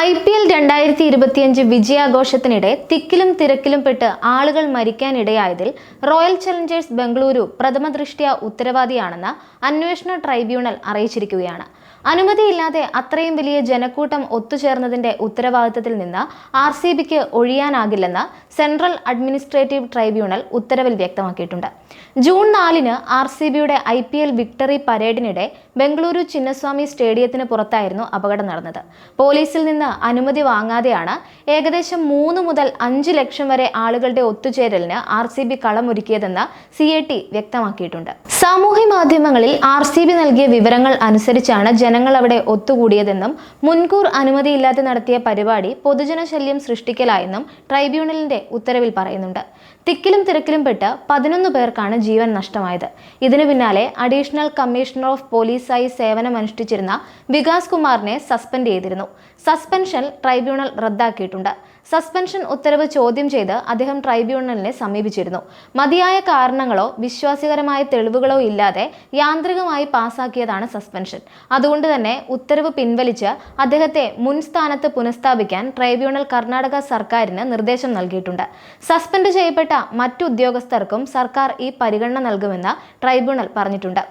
IPL 2025 വിജയാഘോഷത്തിനിടെ തിക്കിലും തിരക്കിലും പെട്ട് ആളുകൾ മരിക്കാനിടയായതിൽ royal Challengers Bengaluru പ്രഥമദൃഷ്ട്യാ ഉത്തരവാദിയാണെന്ന് അന്വേഷണ ട്രൈബ്യൂണൽ അറിയിച്ചിരിക്കുകയാണ്. അനുമതിയില്ലാതെ അത്രയും വലിയ ജനക്കൂട്ടം ഒത്തുചേർന്നതിന്റെ ഉത്തരവാദിത്തത്തിൽ നിന്ന് RCBക്ക് ഒഴിയാനാകില്ലെന്ന് സെൻട്രൽ അഡ്മിനിസ്ട്രേറ്റീവ് ട്രൈബ്യൂണൽ ഉത്തരവിൽ വ്യക്തമാക്കിയിട്ടുണ്ട്. ജൂൺ 4-ന് RCBയുടെ IPL വിക്ടറി പരേഡിനിടെ ബംഗളൂരു ചിന്നസ്വാമി സ്റ്റേഡിയത്തിന് പുറത്തായിരുന്നു അപകടം നടന്നത്. പോലീസിൽ നിന്ന് അനുമതി വാങ്ങാതെയാണ് ഏകദേശം 3 മുതൽ 5 ലക്ഷം വരെ ആളുകളുടെ ഒത്തുചേരലിന് RCB കളമൊരുക്കിയതെന്ന് CAT വ്യക്തമാക്കിയിട്ടുണ്ട്. സാമൂഹ്യ മാധ്യമങ്ങളിൽ RCB നൽകിയ വിവരങ്ങൾ അനുസരിച്ചാണ് ജനങ്ങൾ അവിടെ ഒത്തുകൂടിയതെന്നും മുൻകൂർ അനുമതിയില്ലാതെ നടത്തിയ പരിപാടി പൊതുജന ശല്യം സൃഷ്ടിക്കലായെന്നും ട്രൈബ്യൂണലിന്റെ ഉത്തരവിൽ പറയുന്നുണ്ട്. തിക്കിലും തിരക്കിലും പെട്ട് 11 പേർക്കാണ് ജീവൻ നഷ്ടമായത്. ഇതിനു പിന്നാലെ അഡീഷണൽ കമ്മീഷണർ ഓഫ് പോലീസായി സേവനമനുഷ്ഠിച്ചിരുന്ന വികാസ് കുമാറിനെ സസ്പെൻഡ് ചെയ്തിരുന്നു. സസ്പെൻഷൻ ട്രൈബ്യൂണൽ റദ്ദാക്കിയിട്ടുണ്ട്. സസ്പെൻഷൻ ഉത്തരവ് ചോദ്യം ചെയ്ത് അദ്ദേഹം ട്രൈബ്യൂണലിനെ സമീപിച്ചിരുന്നു. മതിയായ കാരണങ്ങളോ വിശ്വാസകരമായ തെളിവുകളോ ഇല്ലാതെ യാന്ത്രികമായി പാസാക്കിയതാണ് സസ്പെൻഷൻ. അതുകൊണ്ട് തന്നെ ഉത്തരവ് പിൻവലിച്ച് അദ്ദേഹത്തെ മുൻ സ്ഥാനത്ത് പുനഃസ്ഥാപിക്കാൻ ട്രൈബ്യൂണൽ കർണാടക സർക്കാരിന് നിർദ്ദേശം നൽകിയിട്ടുണ്ട്. സസ്പെൻഡ് ചെയ്യപ്പെട്ട മറ്റു ഉദ്യോഗസ്ഥർക്കും സർക്കാർ ഈ പരിഗണന നൽകുമെന്ന് ട്രൈബ്യൂണൽ പറഞ്ഞിട്ടുണ്ട്.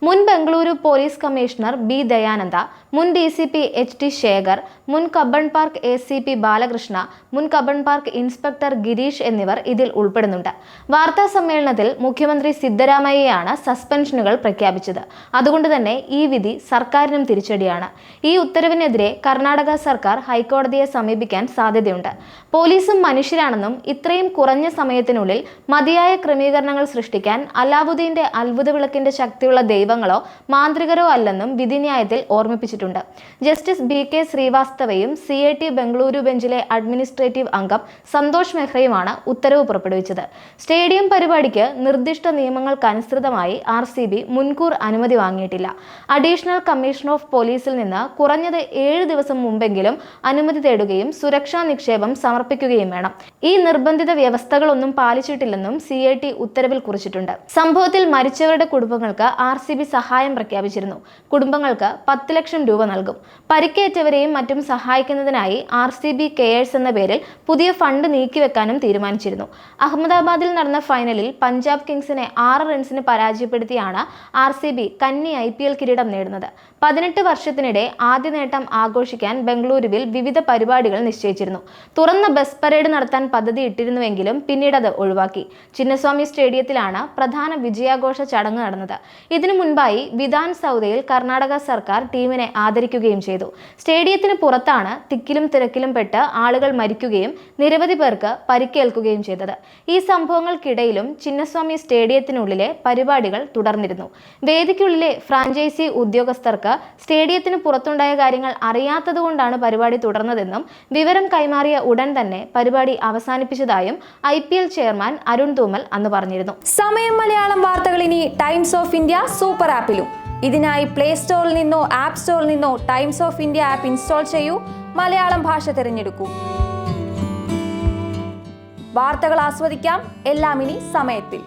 മുൻ Bengaluru police commissioner B. Dayananda, മുൻ DCP HT ശേഖർ, മുൻ കബ്ബൺ പാർക്ക് ACP ബാലകൃഷ്ണ, മുൻ കബ്ബൺ പാർക്ക് ഇൻസ്പെക്ടർ ഗിരീഷ് എന്നിവർ ഇതിൽ ഉൾപ്പെടുന്നുണ്ട്. വാർത്താ സമ്മേളനത്തിൽ മുഖ്യമന്ത്രി സിദ്ധരാമയ്യയാണ് സസ്പെൻഷനുകൾ പ്രഖ്യാപിച്ചത്. അതുകൊണ്ട് തന്നെ ഈ വിധി സർക്കാരിനും തിരിച്ചടിയാണ്. ഈ ഉത്തരവിനെതിരെ കർണാടക സർക്കാർ ഹൈക്കോടതിയെ സമീപിക്കാൻ സാധ്യതയുണ്ട്. പോലീസും മനുഷ്യരാണെന്നും ഇത്രയും കുറഞ്ഞ സമയത്തിനുള്ളിൽ മതിയായ ക്രമീകരണങ്ങൾ സൃഷ്ടിക്കാൻ അലാവുദ്ദീന്റെ അത്ഭുത വിളക്കിന്റെ ശക്തിയുള്ള ദൈവങ്ങളോ മാന്ത്രികരോ അല്ലെന്നും വിധിന്യായത്തിൽ ഓർമ്മിപ്പിച്ചിട്ടുണ്ട്. ജസ്റ്റിസ് BK ശ്രീവാസ്തവയും CAT ബംഗളൂരു ബെഞ്ചിലെ അഡ്മിനിസ്ട്രേറ്റീവ് അംഗം സന്തോഷ് മെഹ്റയുമാണ് ഉത്തരവ് പുറപ്പെടുവിച്ചത്. സ്റ്റേഡിയം പരിപാടിക്ക് നിർദ്ദിഷ്ട നിയമങ്ങൾക്കനുസൃതമായി RCB മുൻകൂർ അനുമതി വാങ്ങിയിട്ടില്ല. അഡീഷണൽ കമ്മീഷണർ ഓഫ് പോലീസിൽ നിന്ന് കുറഞ്ഞത് 7 ദിവസം മുമ്പെങ്കിലും അനുമതി തേടുകയും സുരക്ഷാ നിക്ഷേപം സമർപ്പിക്കുകയും വേണം. ഈ നിർബന്ധിത വ്യവസ്ഥകളൊന്നും പാലിച്ചിട്ടില്ലെന്നും CAT ഉത്തരവിൽ കുറിച്ചിട്ടുണ്ട്. സംഭവത്തിൽ മരിച്ചവരുടെ കുടുംബങ്ങൾക്ക് RCB സഹായം പ്രഖ്യാപിച്ചിരുന്നു. കുടുംബങ്ങൾക്ക് 10 ലക്ഷം രൂപ നൽകും. പരിക്കേറ്റവരെയും മറ്റും സഹായിക്കുന്നതിനായി RCB കെയേഴ്സ് എന്ന പേരിൽ പുതിയ ഫണ്ട് നീക്കിവെക്കാനും തീരുമാനിച്ചിരുന്നു. അഹമ്മദാബാദിൽ നടന്ന ഫൈനലിൽ പഞ്ചാബ് കിങ്സിനെ 6 റൺസിന് പരാജയപ്പെടുത്തിയാണ് RCB കന്നി IPL കിരീടം നേടുന്നത്. 18 വർഷത്തിനിടെ ആദ്യ നേട്ടം ആഘോഷിക്കാൻ ബംഗളൂരുവിൽ വിവിധ പരിപാടികൾ നിശ്ചയിച്ചിരുന്നു. തുറന്ന ബസ് പരേഡ് നടത്താൻ പദ്ധതി ഇട്ടിരുന്നുവെങ്കിലും പിന്നീട് അത് ഒഴിവാക്കി. ചിന്നസ്വാമി സ്റ്റേഡിയത്തിലാണ് പ്രധാന വിജയാഘോഷ ചടങ്ങ് നടന്നത്. ഇതിനു മുൻപായി വിധാൻ സൗദയിൽ കർണാടക സർക്കാർ ടീമിനെ ആദരിക്കുകയും ചെയ്തു. സ്റ്റേഡിയത്തിന് പുറത്താണ് തിക്കിലും തിരക്കിലും പെട്ട് ആളുകൾ മരിക്കുകയും നിരവധി പേർക്ക് പരിക്കേൽക്കുകയും ചെയ്തത്. ഈ സംഭവങ്ങൾക്കിടയിലും ചിന്നസ്വാമി സ്റ്റേഡിയത്തിനുള്ളിലെ പരിപാടികൾ തുടർന്നിരുന്നു. വേദിക്കുള്ളിലെ ഫ്രാഞ്ചൈസി ഉദ്യോഗസ്ഥർക്ക് സ്റ്റേഡിയത്തിന് പുറത്തുണ്ടായ കാര്യങ്ങൾ അറിയാത്തതുകൊണ്ടാണ് പരിപാടി തുടർന്നതെന്നും വിവരം കൈമാറിയ ഉടൻ തന്നെ പരിപാടി അവസാനിപ്പിച്ചതായും IPL ചെയർമാൻ അരുൺ ധൂമൽ അന്ന് പറഞ്ഞിരുന്നു. സമയം മലയാളം വാർത്തകൾ ഇനി ടൈംസ് ഓഫ് ഇന്ത്യ സൂപ്പർ ആപ്പിലും. ഇതിനായി പ്ലേ സ്റ്റോറിൽ നിന്നോ ആപ്പ് സ്റ്റോറിൽ നിന്നോ times of India app install ചെയ്യൂ. മലയാളം ഭാഷ തിരഞ്ഞെടുക്കൂ. വാർത്തകൾ ആസ്വദിക്കാം. എല്ലാം ഇനി സമയത്തിൽ.